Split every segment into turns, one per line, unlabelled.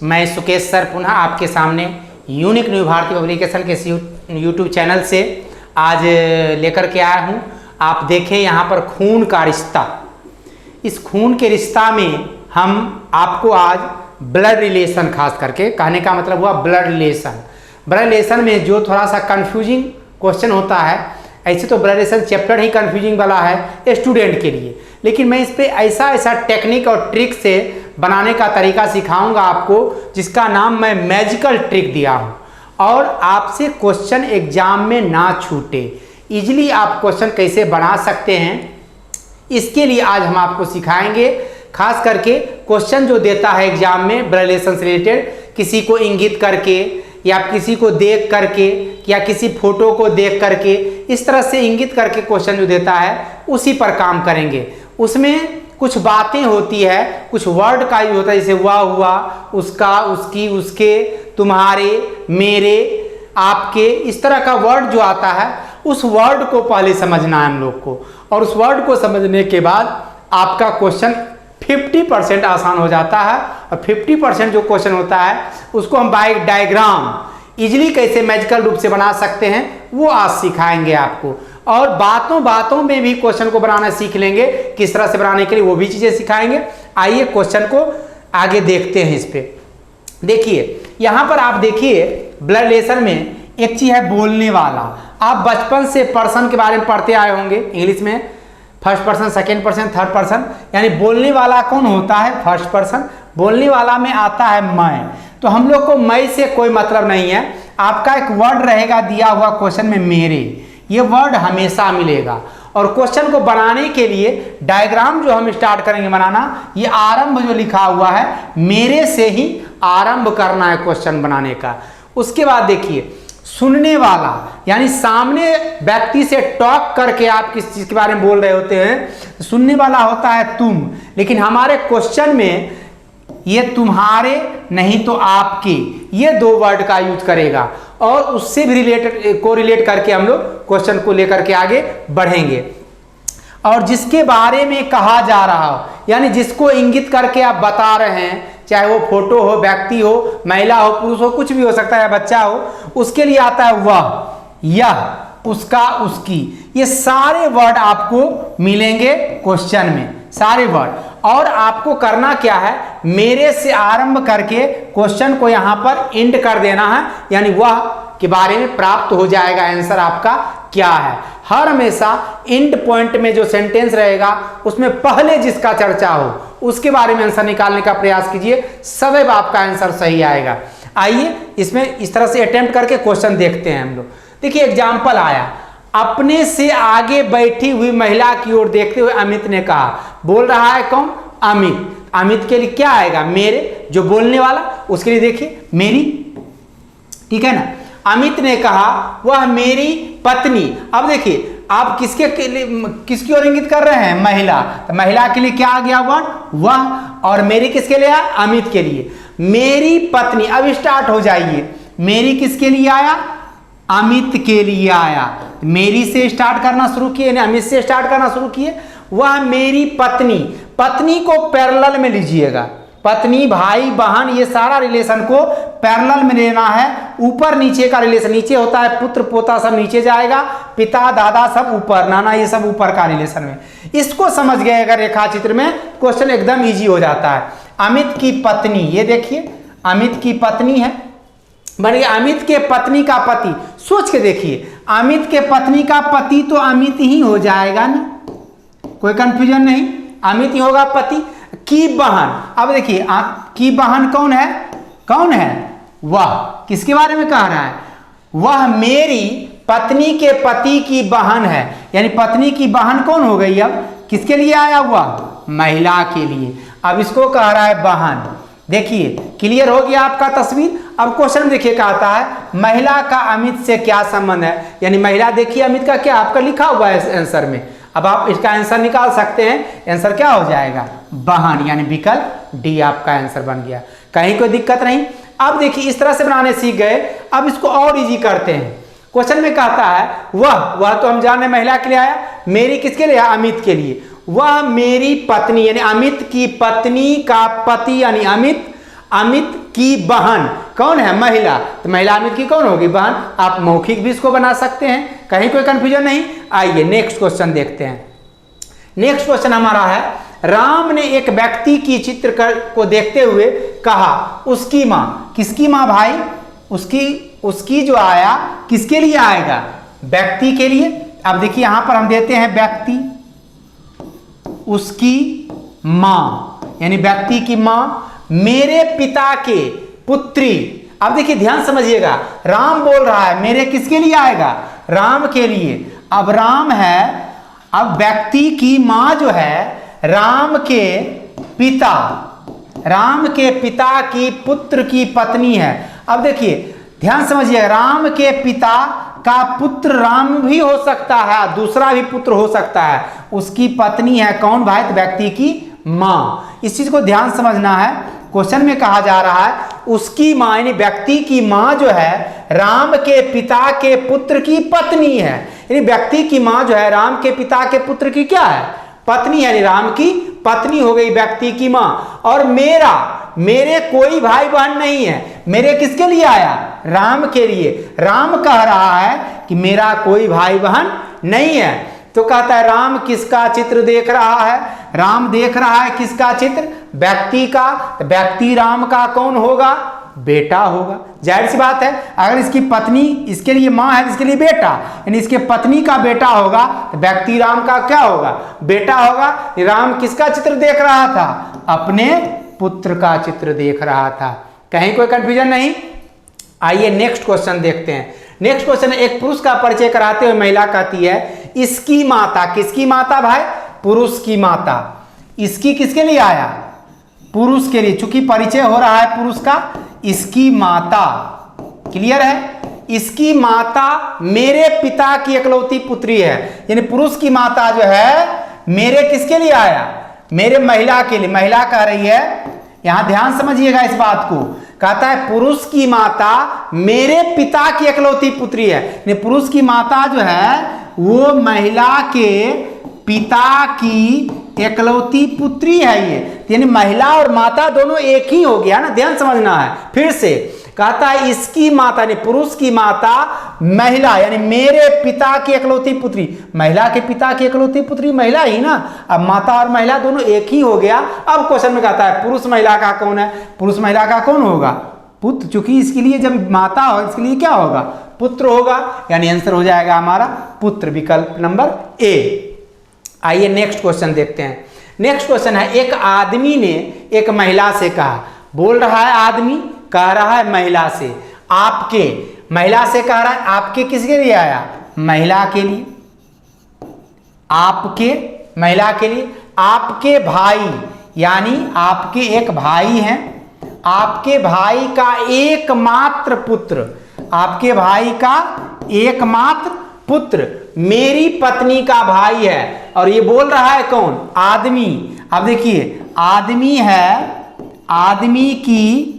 मैं सुकेश सर पुनः आपके सामने यूनिक न्यू भारती पब्लिकेशन के यूट्यूब चैनल से आज लेकर के आया हूँ। आप देखें यहाँ पर खून का रिश्ता। इस खून के रिश्ता में हम आपको आज ब्लड रिलेशन, खास करके कहने का मतलब हुआ ब्लड रिलेशन। ब्लड रिलेशन में जो थोड़ा सा कंफ्यूजिंग क्वेश्चन होता है, ऐसे तो ब्लड रिलेशन चैप्टर ही कंफ्यूजिंग वाला है स्टूडेंट के लिए, लेकिन मैं इस पे ऐसा टेक्निक और ट्रिक से बनाने का तरीका सिखाऊंगा आपको, जिसका नाम मैं मैजिकल ट्रिक दिया हूं, और आपसे क्वेश्चन एग्जाम में ना छूटे। इजीली आप क्वेश्चन कैसे बना सकते हैं, इसके लिए आज हम आपको सिखाएंगे। खास करके क्वेश्चन जो देता है एग्जाम में ब्लड रिलेशन से रिलेटेड, किसी को इंगित करके या किसी को देख करके या किसी फोटो को देख करके, इस तरह से इंगित करके क्वेश्चन जो देता है उसी पर काम करेंगे। उसमें कुछ बातें होती है, कुछ वर्ड का यूज होता है, जैसे वह हुआ, उसका, उसकी, उसके, तुम्हारे, मेरे, आपके, इस तरह का वर्ड जो आता है उस वर्ड को पहले समझना है हम लोग को, और उस वर्ड को समझने के बाद आपका क्वेश्चन 50% आसान हो जाता है। और 50% जो क्वेश्चन होता है उसको हम बाय डायग्राम इजीली कैसे मैजिकल रूप से बना सकते हैं वो आज सिखाएंगे आपको। और बातों में भी क्वेश्चन को बनाना सीख लेंगे, किस तरह से बनाने के लिए वो भी चीजें सिखाएंगे। आइए क्वेश्चन को आगे देखते हैं। इस पे देखिए, यहां पर आप देखिए ब्लड रिलेशन में एक चीज है बोलने वाला। आप बचपन से पर्सन के बारे में पढ़ते आए होंगे इंग्लिश में, first person, second person, third person. यानी बोलने वाला कौन होता है? First person. बोलने वाला में आता है मैं। तो हम लोग को मैं से कोई मतलब नहीं है। आपका एक वर्ड रहेगा दिया हुआ क्वेश्चन में, मेरे, ये वर्ड हमेशा मिलेगा। और क्वेश्चन को बनाने के लिए डायग्राम जो हम स्टार्ट करेंगे बनाना, ये आरंभ जो लिखा हुआ है, मेरे से ही आरंभ करना है क्वेश्चन बनाने का। उसके बाद देखिए सुनने वाला, यानी सामने व्यक्ति से टॉक करके आप किस चीज के बारे में बोल रहे होते हैं, सुनने वाला होता है तुम। लेकिन हमारे क्वेश्चन में ये तुम्हारे नहीं तो आपके, ये दो वर्ड का यूज करेगा, और उससे भी रिलेट करके हम लोग क्वेश्चन को लेकर के आगे बढ़ेंगे। और जिसके बारे में कहा जा रहा हो, यानी जिसको इंगित करके आप बता रहे हैं, चाहे वो फोटो हो, व्यक्ति हो, महिला हो, पुरुष हो, कुछ भी हो सकता है, बच्चा हो, उसके लिए आता है वह, यह, उसका, उसकी। ये सारे वर्ड आपको मिलेंगे क्वेश्चन में, सारे वर्ड। और आपको करना क्या है, मेरे से आरंभ करके क्वेश्चन को यहां पर एंड कर देना है, यानी वह के बारे में प्राप्त हो जाएगा आंसर आपका क्या है। हर हमेशा एंड पॉइंट में जो सेंटेंस रहेगा उसमें पहले जिसका चर्चा हो उसके बारे में आंसर निकालने का प्रयास कीजिए, सदैव आपका आंसर सही आएगा। आइए इसमें इस तरह से अटेम्प्ट करके क्वेश्चन देखते हैं हम लोग। देखिए एग्जाम्पल आया, अपने से आगे बैठी हुई महिला की ओर देखते हुए अमित ने कहा। बोल रहा है कौन? अमित। अमित के लिए क्या आएगा? मेरे, जो बोलने वाला, उसके लिए देखिए मेरी, ठीक है ना। अमित ने कहा वह मेरी पत्नी। अब देखिए आप किसकी ओर इंगित कर रहे हैं? महिला। तो महिला के लिए क्या आ गया वर्ड? वह। और मेरी किसके लिए आया? अमित के लिए। मेरी पत्नी। अब स्टार्ट हो जाइए, मेरी किसके लिए आया? अमित के लिए आया। मेरी से स्टार्ट करना शुरू किए, अमित से स्टार्ट करना शुरू किए। वह मेरी पत्नी। पत्नी को पैरेलल में लीजिएगा, पत्नी, भाई, बहन, ये सारा रिलेशन को पैरेलल में लेना है। ऊपर नीचे का रिलेशन, नीचे होता है पुत्र, पोता, सब नीचे जाएगा, पिता, दादा सब ऊपर, नाना, ये सब ऊपर का रिलेशन में। इसको समझ गए अगर रेखा चित्र में, क्वेश्चन एकदम इजी हो जाता है। अमित की पत्नी, ये देखिए अमित की पत्नी है, बड़ी अमित के पत्नी का पति। सोच के देखिए, अमित के पत्नी का पति तो अमित ही हो जाएगा ना, कोई कंफ्यूजन नहीं, अमित ही होगा पति। की बहन, अब देखिए की बहन कौन है? कौन है? वह। किसके बारे में कह रहा है? वह मेरी पत्नी के पति की बहन है। यानी पत्नी की बहन कौन हो गई? अब किसके लिए आया हुआ? महिला के लिए। अब इसको कह रहा है बहन। देखिए क्लियर हो गया आपका तस्वीर। अब क्वेश्चन देखिए क्या आता है, महिला का अमित से क्या संबंध है? यानी महिला, देखिए अमित का क्या आपका लिखा हुआ है आंसर में। अब आप इसका आंसर निकाल सकते हैं। आंसर क्या हो जाएगा? बहन, यानी विकल्प डी आपका आंसर बन गया। कहीं कोई दिक्कत नहीं। अब देखिए इस तरह से बनाने सीख गए। अब इसको और इजी करते हैं। क्वेश्चन में कहता है वह तो हम जाने महिला के लिए आया, मेरी किसके लिए? अमित के लिए। वह मेरी पत्नी, यानी अमित की पत्नी का पति, यानी अमित की बहन। कौन है? महिला। तो महिला अमित की कौन होगी? बहन। आप मौखिक भी इसको बना सकते हैं, कहीं कोई कंफ्यूजन नहीं। आइए नेक्स्ट क्वेश्चन देखते हैं। नेक्स्ट क्वेश्चन हमारा है, राम ने एक व्यक्ति की चित्र को देखते हुए कहा उसकी माँ। किसकी माँ भाई? उसकी जो आया किसके लिए आएगा? व्यक्ति के लिए। अब देखिए यहां पर हम देते हैं व्यक्ति, उसकी मां, यानी व्यक्ति की मां मेरे पिता के पुत्री। अब देखिए ध्यान समझिएगा, राम बोल रहा है मेरे किसके लिए आएगा? राम के लिए। अब राम है, अब व्यक्ति की मां जो है राम के पिता, राम के पिता की पुत्र की पत्नी है। अब देखिए ध्यान समझिए, राम के पिता का पुत्र राम भी हो सकता है, दूसरा भी पुत्र हो सकता है, उसकी पत्नी है कौन भाई? तो व्यक्ति की मां। इस चीज को ध्यान समझना है। क्वेश्चन में कहा जा रहा है उसकी मां, यानी व्यक्ति की मां जो है राम के पिता के पुत्र की पत्नी है, यानी व्यक्ति की मां जो है राम के पिता के पुत्र की क्या है? पत्नी, यानी राम की पत्नी हो गई व्यक्ति की मां। और मेरे कोई भाई बहन नहीं है, मेरे किसके लिए आया? राम के लिए। राम कह रहा है कि मेरा कोई भाई बहन नहीं है, तो कहता है राम किसका चित्र देख रहा है? राम देख रहा है किसका चित्र? व्यक्ति का। व्यक्ति राम का कौन होगा? बेटा होगा। जाहिर सी बात है, अगर इसकी पत्नी इसके लिए मां है, इसके लिए बेटा, यानी इसके पत्नी का बेटा होगा, तो व्यक्ति राम का क्या होगा? बेटा होगा। राम किसका चित्र देख रहा था? अपने पुत्र का चित्र देख रहा था। कहीं कोई कंफ्यूजन नहीं। आइए नेक्स्ट क्वेश्चन देखते हैं। नेक्स्ट क्वेश्चन, एक पुरुष का परिचय कराते हुए महिला कहती है इसकी माता। किसकी माता भाई? पुरुष की माता। इसकी किसके लिए आया? पुरुष के लिए, चूंकि परिचय हो रहा है पुरुष का। इसकी माता, क्लियर है? इसकी माता मेरे पिता की इकलौती पुत्री है, यानी पुरुष की माता जो है मेरे किसके लिए आया? मेरे महिला के लिए। महिला कह रही है, यहां ध्यान समझिएगा इस बात को, कहता है पुरुष की माता मेरे पिता की इकलौती पुत्री है, यानी पुरुष की माता जो है वो महिला के पिता की इकलौती पुत्री है ये, यानी महिला और माता दोनों एक ही हो गया ना, ध्यान समझना है। फिर से कहता है इसकी माता यानी पुरुष की माता महिला यानी मेरे पिता की इकलौती पुत्री। महिला के पिता की इकलौती पुत्री महिला ही ना, अब माता और महिला दोनों एक ही हो गया। अब क्वेश्चन में कहता है पुरुष महिला का कौन है? पुरुष महिला का कौन होगा? पुत्र, चूंकि इसके लिए जब माता हो इसके लिए क्या होगा? पुत्र होगा, यानी आंसर हो जाएगा हमारा पुत्र, विकल्प नंबर ए। आइए नेक्स्ट क्वेश्चन देखते हैं। नेक्स्ट क्वेश्चन है, एक आदमी ने एक महिला से कहा, बोल रहा है आदमी, कह रहा है महिला से, आपके, महिला से कह रहा है आपके किसके लिए आया? महिला के लिए। आपके, महिला के लिए। आपके भाई, यानी आपके एक भाई हैं, आपके भाई का एकमात्र पुत्र, आपके भाई का एकमात्र पुत्र मेरी पत्नी का भाई है। और ये बोल रहा है कौन? आदमी। अब देखिए आदमी है, आदमी की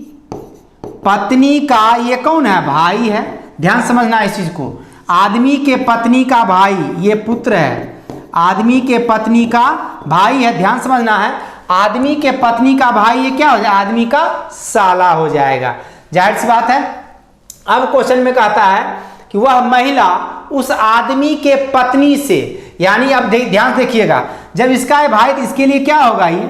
पत्नी का ये कौन है? भाई है। ध्यान समझना इस चीज को, आदमी के पत्नी का भाई ये पुत्र है, आदमी के पत्नी का भाई है। ध्यान समझना है, आदमी के पत्नी का भाई ये क्या हो जाएगा? आदमी का साला हो जाएगा। जाहिर सी बात है। अब क्वेश्चन में कहता है कि वह महिला उस आदमी के पत्नी से, यानी अब ध्यान देखिएगा, जब इसका है भाई तो इसके लिए क्या होगा? ये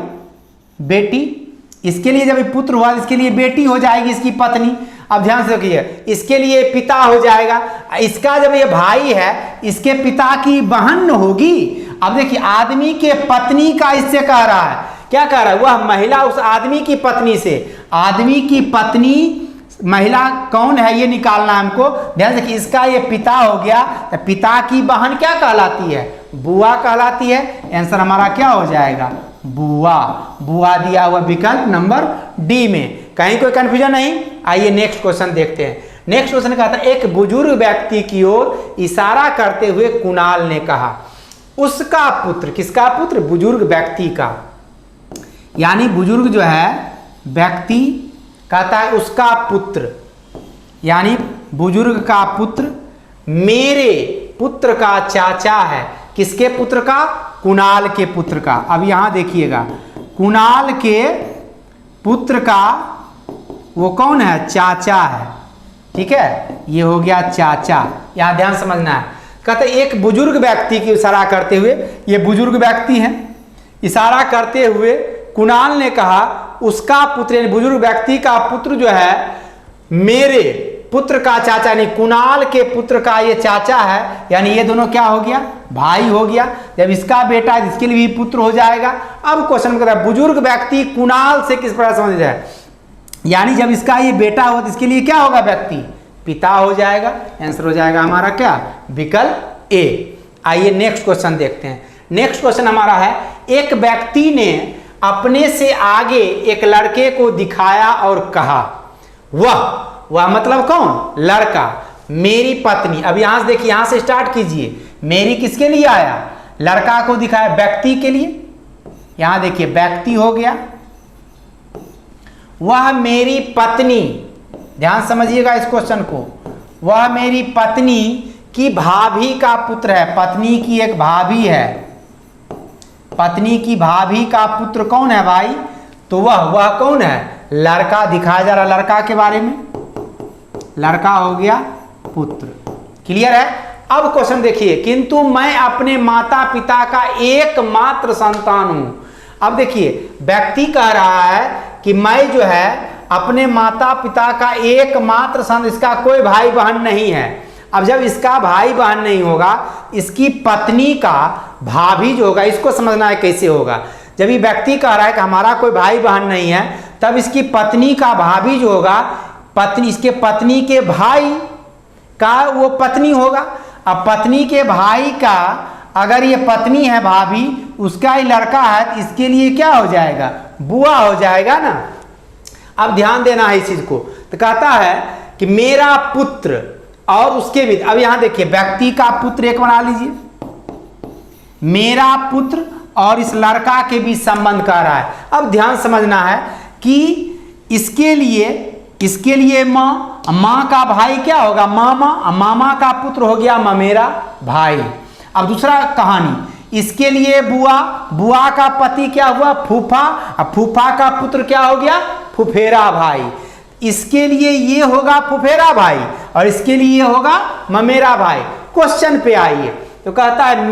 बेटी। इसके लिए जब पुत्र हुआ इसके लिए बेटी हो जाएगी इसकी पत्नी। अब ध्यान से देखिए, इसके लिए पिता हो जाएगा, इसका जब ये भाई है इसके पिता की बहन होगी। अब देखिए आदमी के पत्नी का इससे कह रहा है, क्या कह रहा है? वह महिला उस आदमी की पत्नी से, आदमी की पत्नी महिला कौन है ये निकालना हमको। ध्यान देखिए, इसका ये पिता हो गया, तो पिता की बहन क्या कहलाती है? बुआ कहलाती है। आंसर हमारा क्या हो जाएगा? बुआ। बुआ दिया हुआ विकल्प नंबर डी में। कहीं कोई कंफ्यूजन नहीं। आइए नेक्स्ट क्वेश्चन देखते हैं। नेक्स्ट क्वेश्चन कहता है, एक बुजुर्ग व्यक्ति की ओर इशारा करते हुए कुणाल ने कहा, उसका पुत्र। किसका पुत्र? बुजुर्ग व्यक्ति का, यानी बुजुर्ग जो है व्यक्ति कहता है उसका पुत्र, यानी बुजुर्ग का पुत्र मेरे पुत्र का चाचा है। किसके पुत्र का? कुणाल के पुत्र का। अब यहां देखिएगा, कुणाल के पुत्र का वो कौन है? चाचा है। ठीक है, ये हो गया चाचा। यहाँ ध्यान समझना है। कहते एक बुजुर्ग व्यक्ति की इशारा करते हुए, ये बुजुर्ग व्यक्ति हैं, इशारा करते हुए कुणाल ने कहा उसका पुत्र, यानी बुजुर्ग व्यक्ति का पुत्र जो है मेरे पुत्र का चाचा, यानी कुणाल के पुत्र का ये चाचा है, यानी ये दोनों क्या हो गया? भाई हो गया। जब इसका बेटा है इसके लिए भी पुत्र हो जाएगा। अब क्वेश्चन कहता है बुजुर्ग व्यक्ति कुणाल से किस प्रकार समझ जाए, यानी जब इसका ये बेटा हो तो इसके लिए क्या होगा? व्यक्ति पिता हो जाएगा। आंसर हो जाएगा हमारा क्या? विकल्प ए। आइए नेक्स्ट क्वेश्चन देखते हैं। नेक्स्ट क्वेश्चन हमारा है, एक व्यक्ति ने अपने से आगे एक लड़के को दिखाया और कहा, वह मतलब कौन? लड़का, मेरी पत्नी। अब यहां से देखिए, यहां से स्टार्ट कीजिए। मेरी किसके लिए आया? लड़का को दिखाया, व्यक्ति के लिए। यहां देखिए व्यक्ति हो गया। वह मेरी पत्नी, ध्यान समझिएगा इस क्वेश्चन को, वह मेरी पत्नी की भाभी का पुत्र है। पत्नी की एक भाभी है, पत्नी की भाभी का पुत्र कौन है भाई? तो वह कौन है? लड़का दिखाया जा रहा, लड़का के बारे में। लड़का हो गया पुत्र। क्लियर है? अब क्वेश्चन देखिए, किंतु मैं अपने माता पिता का एकमात्र संतान हूं। अब देखिए व्यक्ति कह रहा है कि मैं जो है अपने माता पिता का एकमात्र संतान, इसका कोई भाई बहन नहीं है। अब जब इसका भाई बहन नहीं होगा, इसकी पत्नी का भाभी जो होगा, इसको समझना है कैसे होगा। जब ये व्यक्ति कह रहा है कि हमारा कोई भाई बहन नहीं है, तब इसकी पत्नी का भाभी जो होगा, पत्नी, इसके पत्नी के भाई का वो पत्नी होगा। अब पत्नी के भाई का अगर ये पत्नी है भाभी, उसका ही लड़का है, तो इसके लिए क्या हो जाएगा? बुआ हो जाएगा ना। अब ध्यान देना है इस चीज को। तो कहता है कि मेरा पुत्र और उसके भी, अब यहां देखिए व्यक्ति का पुत्र एक बना लीजिए, मेरा पुत्र और इस लड़का के बीच संबंध कर रहा है। अब ध्यान समझना है कि इसके लिए माँ का भाई क्या होगा? मामा। मामा का पुत्र हो गया ममेरा भाई। अब दूसरा कहानी, इसके लिए बुआ, बुआ का पति क्या हुआ? फूफा। अब फूफा का पुत्र क्या हो गया? फुफेरा भाई। इसके लिए ये होगा फुफेरा भाई और इसके लिए ये होगा ममेरा भाई। क्वेश्चन पे आइए, तो कहता है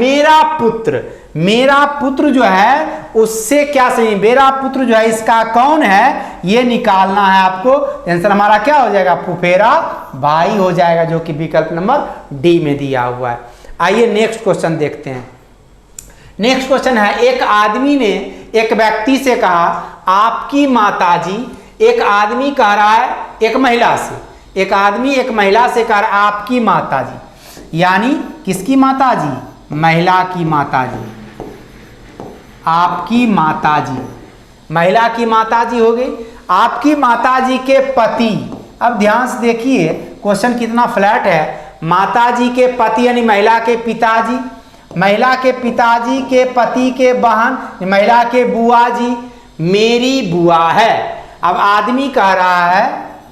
मेरा पुत्र जो है उससे क्या सही, मेरा पुत्र जो है इसका कौन है, ये निकालना है आपको। आंसर हमारा क्या हो जाएगा? फुफेरा भाई हो जाएगा, जो कि विकल्प नंबर डी में दिया हुआ है। आइए नेक्स्ट क्वेश्चन देखते हैं। नेक्स्ट क्वेश्चन है, एक आदमी ने एक व्यक्ति से कहा आपकी माताजी, एक आदमी कह रहा है एक महिला से, एक आदमी एक महिला से कह रहा है आपकी माताजी, यानी किसकी माताजी? महिला की माताजी। आपकी माताजी, महिला की माताजी हो गई। आपकी माताजी के पति, अब ध्यान से देखिए क्वेश्चन कितना फ्लैट है। माताजी के पति यानी महिला के पिताजी, महिला के पिताजी के पति के बहन, महिला के बुआ जी, मेरी बुआ है। अब आदमी कह रहा है,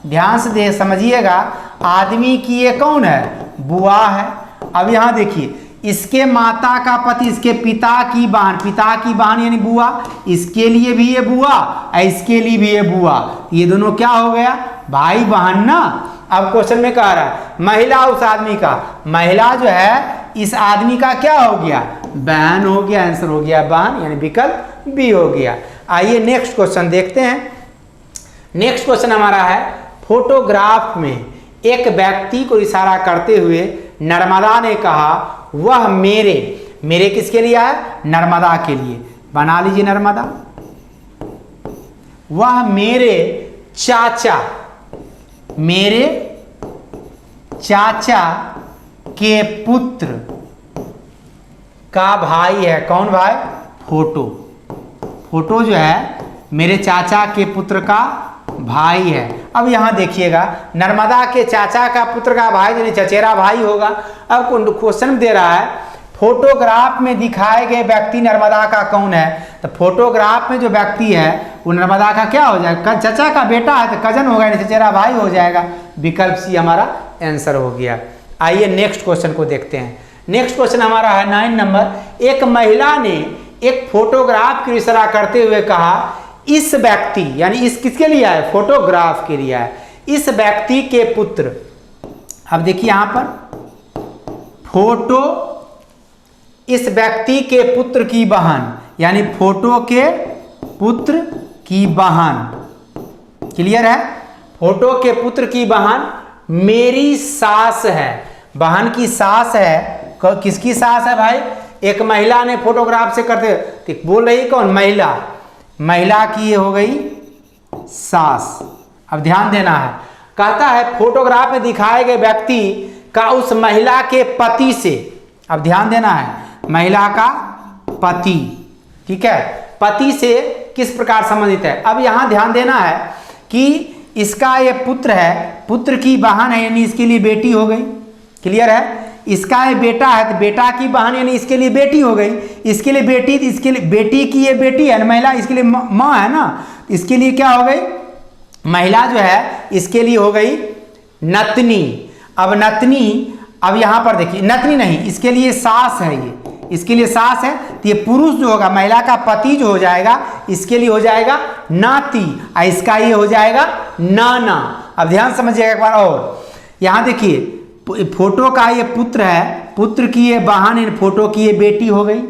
ध्यान से समझिएगा, आदमी की ये कौन है? बुआ है। अब यहां देखिए, इसके माता का पति, इसके पिता की बहन यानी बुआ, इसके लिए भी ये बुआ और इसके लिए भी ये बुआ, ये दोनों क्या हो गया? भाई बहन ना। अब क्वेश्चन में कह रहा है महिला उस आदमी का, महिला जो है इस आदमी का क्या हो गया? बहन हो गया। आंसर हो गया बहन, यानी विकल्प बी हो गया। आइए नेक्स्ट क्वेश्चन देखते हैं। नेक्स्ट क्वेश्चन हमारा है, फोटोग्राफ में एक व्यक्ति को इशारा करते हुए नर्मदा ने कहा वह मेरे किसके लिए है? नर्मदा के लिए। बना लीजिए नर्मदा। वह मेरे चाचा के पुत्र का भाई है। कौन भाई? फोटो जो है मेरे चाचा के पुत्र का भाई है। अब यहां देखिएगा, नर्मदा के चाचा का पुत्र का भाई यानी चचेरा भाई होगा। अब क्वेश्चन दे रहा है फोटोग्राफ में दिखाए गए व्यक्ति नर्मदा का कौन है? तो फोटोग्राफ में जो व्यक्ति है वो नर्मदा का क्या हो जाएगा? चचा का बेटा है तो कजन होगा, यानी चचेरा भाई हो जाएगा। विकल्प सी हमारा आंसर हो गया। आइए नेक्स्ट क्वेश्चन को देखते हैं। नेक्स्ट क्वेश्चन हमारा है 9 नंबर। एक महिला ने एक फोटोग्राफ की इशारा करते हुए कहा इस व्यक्ति, यानी इस किसके लिए है, फोटोग्राफ के लिए है, इस व्यक्ति के पुत्र। अब देखिए यहां पर फोटो, इस व्यक्ति के पुत्र की बहन, यानी फोटो के पुत्र की बहन। क्लियर है? फोटो के पुत्र की बहन मेरी सास है। बहन की सास है, किसकी सास है भाई? एक महिला ने फोटोग्राफ से करते, तो बोल रही कौन? महिला। महिला की ये हो गई सास। अब ध्यान देना है, कहता है फोटोग्राफ में दिखाए गए व्यक्ति का उस महिला के पति से, अब ध्यान देना है, महिला का पति, ठीक है, पति से किस प्रकार संबंधित है। अब यहां ध्यान देना है कि इसका ये पुत्र है, पुत्र की बहन है, यानी इसके लिए बेटी हो गई। क्लियर है? इसका ये बेटा है, तो बेटा की बहन यानी इसके लिए बेटी हो गई। इसके लिए बेटी, इसके लिए बेटी की ये बेटी है ना महिला, इसके लिए माँ है ना, इसके लिए क्या हो गई? महिला जो है इसके लिए हो गई नतनी। अब नतनी, अब यहां पर देखिए, नतनी नहीं, इसके लिए सास है, ये इसके लिए सास है, तो ये पुरुष जो होगा, महिला का पति जो हो जाएगा, इसके लिए हो जाएगा नाती, और इसका ये हो जाएगा नाना। अब ध्यान समझिएगा एक बार और, यहां देखिए फोटो का ये पुत्र है, पुत्र की ये बहन, फोटो की ये बेटी हो गई।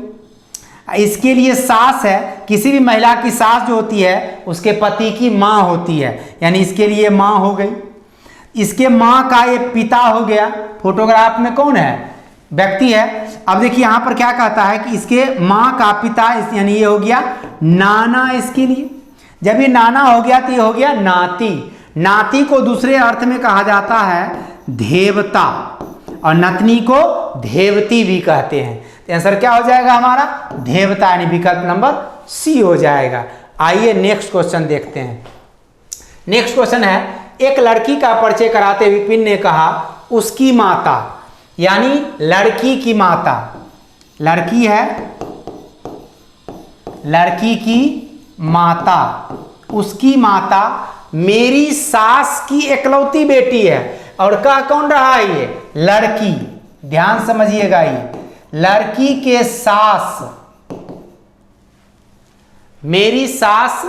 इसके लिए सास है, किसी भी महिला की सास जो होती है उसके पति की माँ होती है, यानी इसके लिए माँ हो गई। इसके माँ का ये पिता हो गया, फोटोग्राफ में कौन है? व्यक्ति है। अब देखिए यहां पर क्या कहता है कि इसके माँ का पिता, यानी ये हो गया नाना इसके लिए। जब ये नाना हो गया तो ये हो गया नाती। नाती को दूसरे अर्थ में कहा जाता है देवता, और नतनी को देवती भी कहते हैं। तो आंसर क्या हो जाएगा हमारा? देवता, यानी विकल्प नंबर सी हो जाएगा। आइए नेक्स्ट क्वेश्चन देखते हैं। नेक्स्ट क्वेश्चन है, एक लड़की का परिचय कराते विपिन ने कहा उसकी माता, यानी लड़की की माता, लड़की है, लड़की की माता, उसकी माता मेरी सास की एकलौती बेटी है। और कह कौन रहा है? ये लड़की। ध्यान समझिएगा, ये लड़की के सास, मेरी सास,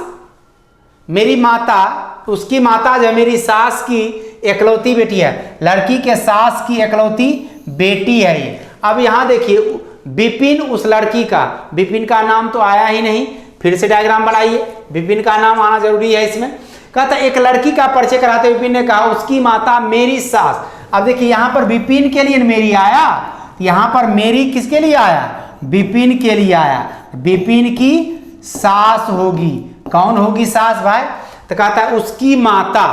मेरी माता, उसकी माता जो मेरी सास की एकलौती बेटी है, लड़की के सास की एकलौती बेटी है ये। अब यहां देखिए विपिन उस लड़की का, विपिन का नाम तो आया ही नहीं, फिर से डायग्राम बनाइए, विपिन का नाम आना जरूरी है इसमें। कहता एक लड़की का परिचय कराते विपिन ने कहा उसकी माता मेरी सास। अब देखिए यहां पर विपिन के लिए मेरी आया, यहां पर मेरी किसके लिए आया? विपिन के लिए आया। विपिन की सास होगी, कौन होगी सास भाई? तो कहता है उसकी माता,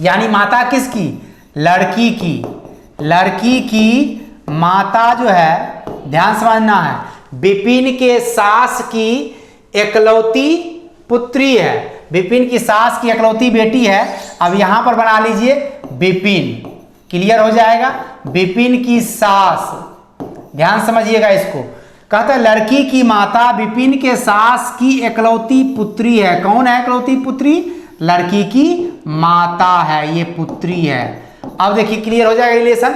यानी माता किसकी? लड़की की। लड़की की माता जो है, ध्यान समझना है, विपिन के सास की एकलौती पुत्री है, विपिन की सास की एकलौती बेटी है। अब यहां पर बना लीजिए विपिन, क्लियर हो जाएगा, विपिन की सास। ध्यान समझिएगा इसको, कहता है लड़की की माता विपिन के सास की एकलौती पुत्री है। कौन है एकलौती पुत्री? लड़की की माता है, ये पुत्री है। अब देखिए क्लियर हो जाएगा रिलेशन।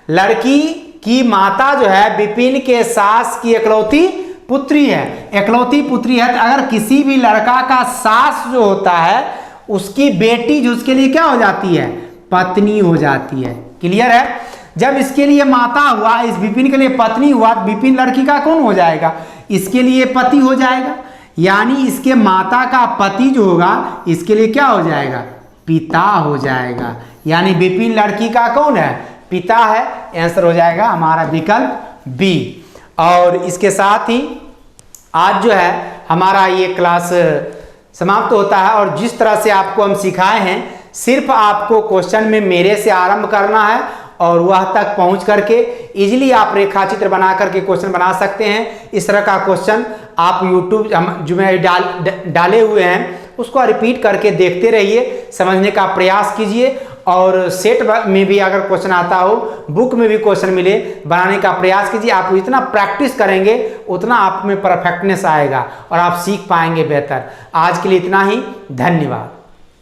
लड़की की माता जो है विपिन के सास की एकलौती पुत्री है, एकलौती पुत्री है। तो अगर किसी भी लड़का का सास जो होता है उसकी बेटी जो उसके लिए क्या हो जाती है? पत्नी हो जाती है। क्लियर है? जब इसके लिए माता हुआ, इस विपिन के लिए पत्नी हुआ, तो विपिन लड़की का कौन हो जाएगा? इसके लिए पति हो जाएगा, यानी इसके माता का पति जो होगा इसके लिए क्या हो जाएगा? पिता हो जाएगा, यानी विपिन लड़की का कौन है? पिता है। आंसर हो जाएगा हमारा विकल्प बी। और इसके साथ ही आज जो है हमारा ये क्लास समाप्त होता है। और जिस तरह से आपको हम सिखाए हैं, सिर्फ आपको क्वेश्चन में मेरे से आरंभ करना है और वह तक पहुंच करके इजीली आप रेखाचित्र बना करके क्वेश्चन बना सकते हैं। इस तरह का क्वेश्चन आप यूट्यूब जो मैं डाले हुए हैं उसको रिपीट करके देखते रहिए, समझने का प्रयास कीजिए। और सेट में भी अगर क्वेश्चन आता हो, बुक में भी क्वेश्चन मिले, बनाने का प्रयास कीजिए। आप जितना प्रैक्टिस करेंगे उतना आप में परफेक्टनेस आएगा और आप सीख पाएंगे बेहतर। आज के लिए इतना ही, धन्यवाद।